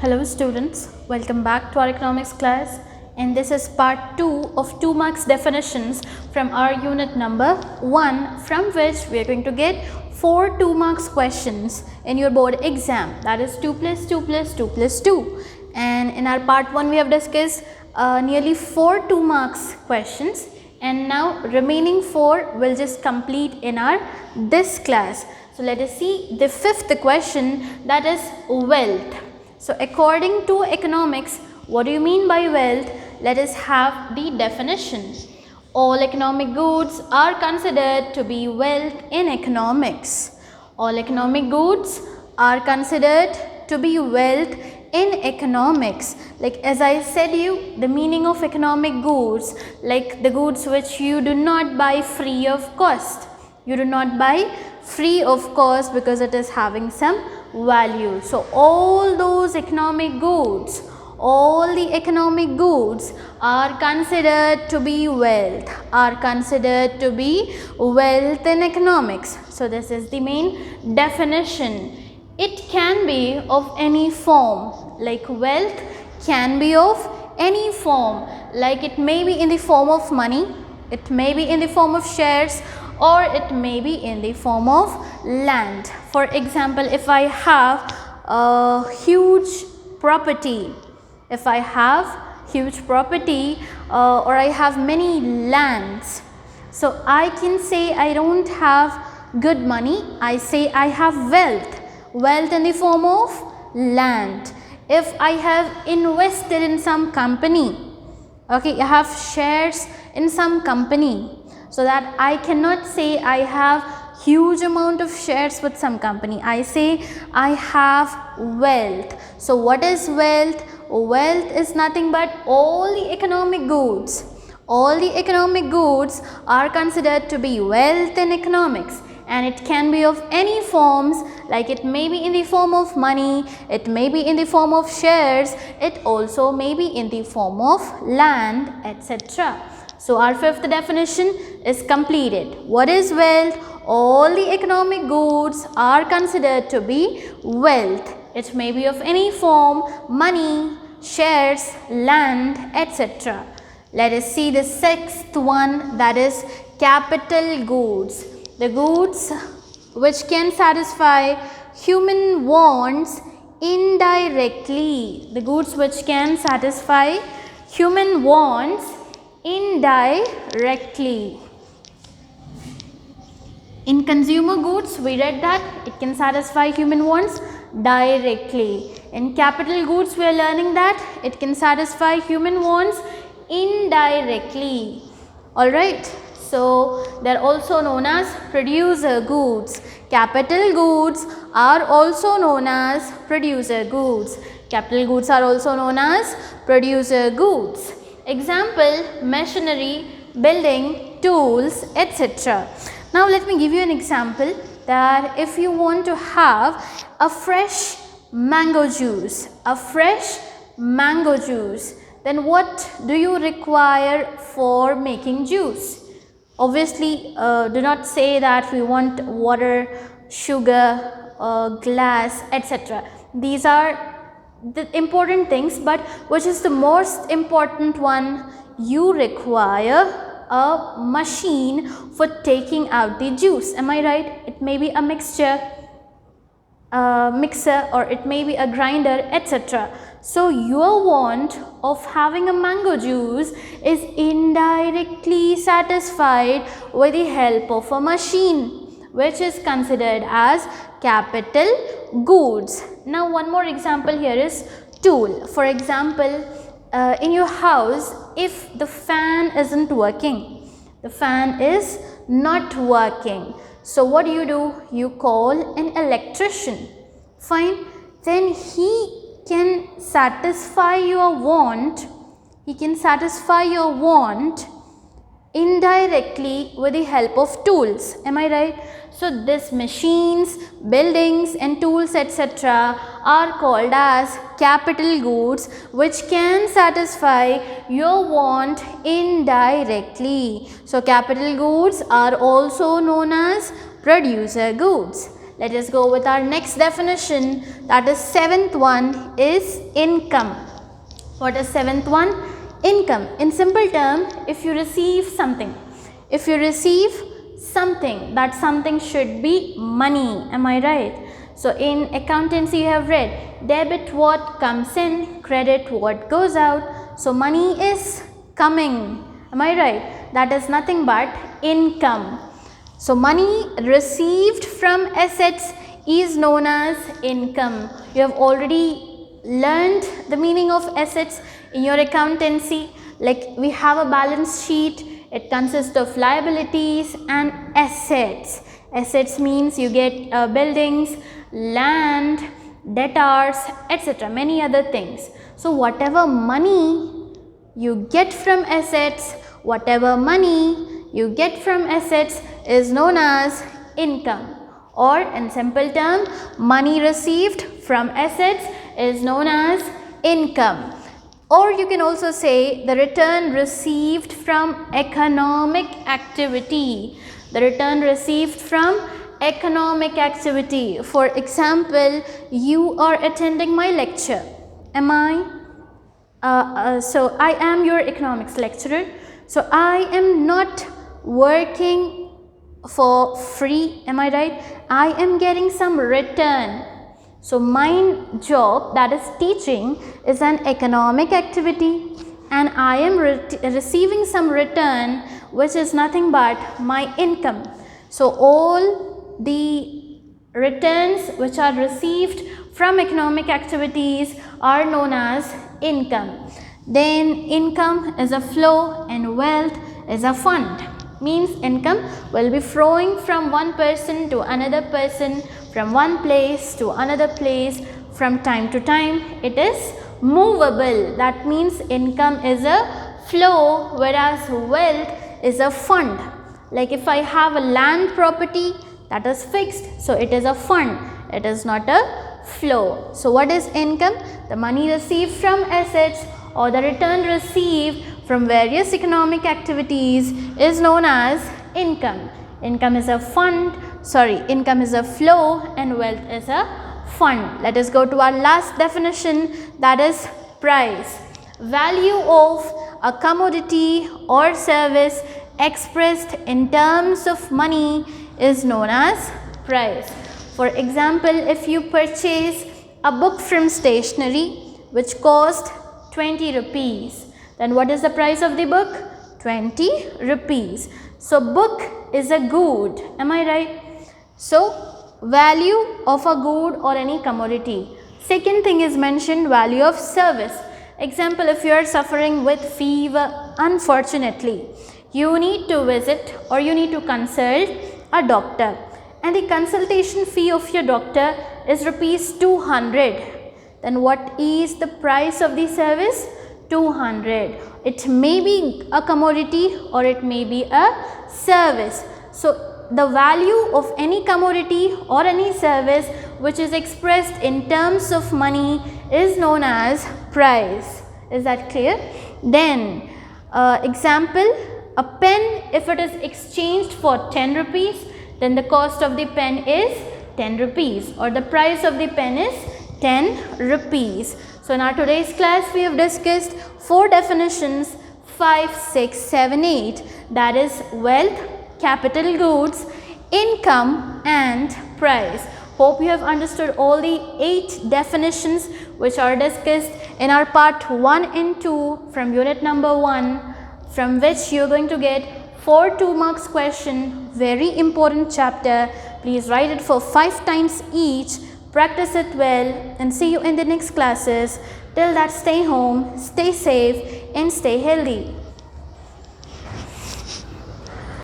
Hello students, welcome back to our economics class, and this is part 2 of 2 marks definitions from our unit number 1, from which we are going to get 4 2 marks questions in your board exam, that is 2 plus 2 plus 2 plus 2. And in our part 1 we have discussed nearly 4 2 marks questions, and now remaining 4 will just complete in our this class. So let us see the 5th question, that is wealth. So according to economics, what do you mean by wealth? Let us have the definition. All economic goods are considered to be wealth in economics. All economic goods are considered to be wealth in economics. Like as I said you, the meaning of economic goods, like the goods which you do not buy free of cost. You do not buy free of cost because it is having some value. So all those economic goods, all the economic goods are considered to be wealth, are considered to be wealth in economics. So this is the main definition. It can be of any form, like wealth can be of any form, like it may be in the form of money, it may be in the form of shares, or it may be in the form of land. For example, if I have a huge property, if I have huge property or I have many lands, so I can say I don't have good money, I say I have wealth, wealth in the form of land. If I have invested in some company, okay, I have shares in some company, so that I cannot say I have huge amount of shares with some company, I say I have wealth. So what is wealth? Wealth is nothing but all the economic goods. All the economic goods are considered to be wealth in economics, and it can be of any forms, like it may be in the form of money, it may be in the form of shares, it also may be in the form of land, etc. So our 5th definition is completed. What is wealth? All the economic goods are considered to be wealth. It may be of any form, money, shares, land, etc. Let us see the 6th one, that is capital goods. The goods which can satisfy human wants indirectly. The goods which can satisfy human wants indirectly. In consumer goods, we read that it can satisfy human wants directly. In capital goods, we are learning that it can satisfy human wants indirectly. Alright, so they are also known as producer goods. Capital goods are also known as producer goods. Capital goods are also known as producer goods. Example, machinery, building, tools, etc. Now let me give you an example, that if you want to have a fresh mango juice, then what do you require for making juice? Obviously, do not say that we want water, sugar, glass, etc. These are the important things, but which is the most important one? You require a machine for taking out the juice. Am I right? It may be a mixer, or it may be a grinder, etc. So your want of having a mango juice is indirectly satisfied with the help of a machine, which is considered as capital goods. Now one more example here is tool. For example, in your house, if the fan isn't working, the fan is not working, so what do? You call an electrician. Fine, then he can satisfy your want, indirectly with the help of tools. Am I right? So these machines, buildings and tools, etc. are called as capital goods, which can satisfy your want indirectly. So capital goods are also known as producer goods. Let us go with our next definition, that is seventh one is income. What is seventh one? Income. In simple term, if you receive something, that something should be money. Am I right? So in accountancy you have read debit what comes in, credit what goes out. So money is coming. Am I right? That is nothing but income. So money received from assets is known as income. You have already learned the meaning of assets in your accountancy. Like we have a balance sheet. It consists of liabilities and assets. Assets means you get buildings, land, debtors, etc. Many other things. So whatever money you get from assets, is known as income, or in simple term, money received from assets is known as income. Or you can also say the return received from economic activity. For example, you are attending my lecture. So I am your economics lecturer. So I am not working for free. Am I right? I am getting some return. So my job, that is teaching, is an economic activity, and I am receiving some return, which is nothing but my income. So all the returns which are received from economic activities are known as income. Then income is a flow and wealth is a fund. Means income will be flowing from one person to another person, from one place to another place, from time to time. It is movable. That means income is a flow, whereas wealth is a fund. Like if I have a land property, that is fixed, so it is a fund, it is not a flow. So what is income? The money received from assets or the return received from various economic activities is known as income. Income is a flow and wealth is a fund. Let us go to our last definition, that is price. Value of a commodity or service expressed in terms of money is known as price. For example, if you purchase a book from stationery which cost 20 rupees, then what is the price of the book? 20 rupees. So book is a good. Am I right? So value of a good or any commodity. Second thing is mentioned, value of service. Example, if you are suffering with fever, unfortunately, you need to visit or you need to consult a doctor, and the consultation fee of your doctor is rupees 200. Then what is the price of the service? 200. It may be a commodity or it may be a service. So the value of any commodity or any service which is expressed in terms of money is known as price. Is that clear? Then example, a pen, if it is exchanged for 10 rupees, then the cost of the pen is 10 rupees or the price of the pen is 10 rupees. So in our today's class we have discussed 4 definitions, 5, 6, 7, 8, that is wealth, capital goods, income and price. Hope you have understood all the 8 definitions which are discussed in our part 1 and 2 from unit number 1, from which you are going to get 4 2 marks question, very important chapter. Please write it for 5 times each, practice it well, and see you in the next classes. Till that, stay home, stay safe and stay healthy.